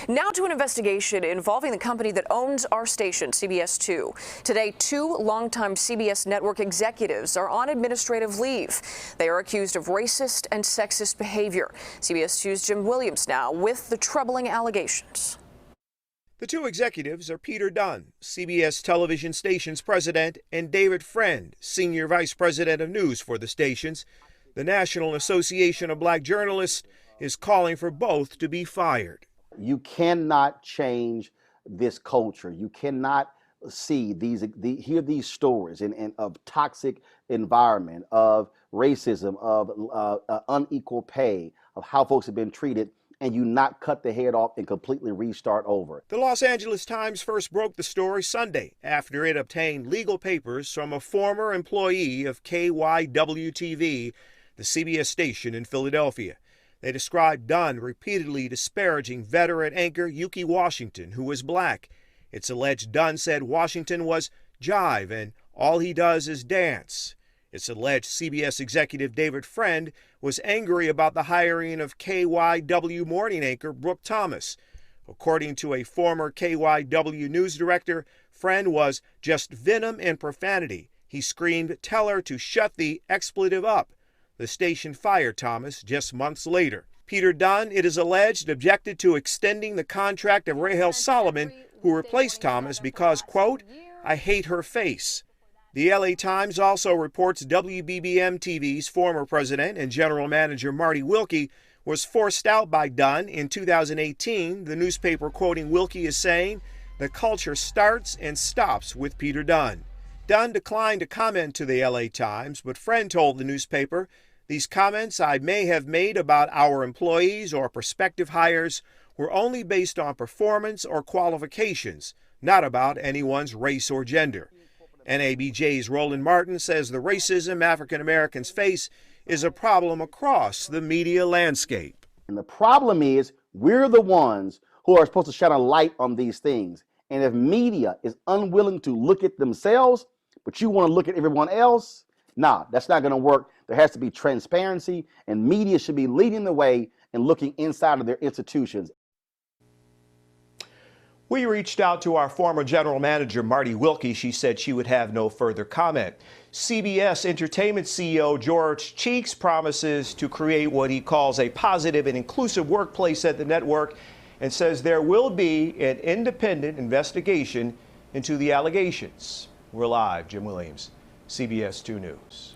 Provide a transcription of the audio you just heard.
Now to an investigation involving the company that owns our station, CBS 2. Today, two longtime CBS network executives are on administrative leave. They are accused of racist and sexist behavior. CBS 2's Jim Williams now with the troubling allegations. The two executives are Peter Dunn, CBS television station's president, and David Friend, senior vice president of news for the stations. The National Association of Black Journalists is calling for both to be fired. You cannot change this culture. You cannot see hear these stories of toxic environment, of racism, of unequal pay, of how folks have been treated, and you not cut the head off and completely restart over. The Los Angeles Times first broke the story Sunday after it obtained legal papers from a former employee of KYW-TV, the CBS station in Philadelphia. They described Dunn repeatedly disparaging veteran anchor Yuki Washington, who was black. It's alleged Dunn said Washington was jive and all he does is dance. It's alleged CBS executive David Friend was angry about the hiring of KYW morning anchor Brooke Thomas. According to a former KYW news director, Friend was just venom and profanity. He screamed, "Tell her to shut the expletive up." The station fired Thomas just months later. Peter Dunn, it is alleged, objected to extending the contract of Rahel Solomon, who replaced Thomas because, quote, "I hate her face." The LA Times also reports WBBM-TV's former president and general manager Marty Wilkie was forced out by Dunn in 2018. The newspaper quoting Wilkie is saying, "The culture starts and stops with Peter Dunn." Dunn declined to comment to the LA Times, but Friend told the newspaper, "These comments I may have made about our employees or prospective hires were only based on performance or qualifications, not about anyone's race or gender." NABJ's Roland Martin says the racism African Americans face is a problem across the media landscape. And the problem is we're the ones who are supposed to shine a light on these things. And if media is unwilling to look at themselves, but you want to look at everyone else, nah, that's not going to work. There has to be transparency, and media should be leading the way and looking inside of their institutions. We reached out to our former general manager, Marty Wilkie. She said she would have no further comment. CBS Entertainment CEO George Cheeks promises to create what he calls a positive and inclusive workplace at the network and says there will be an independent investigation into the allegations. We're live. Jim Williams, CBS 2 News.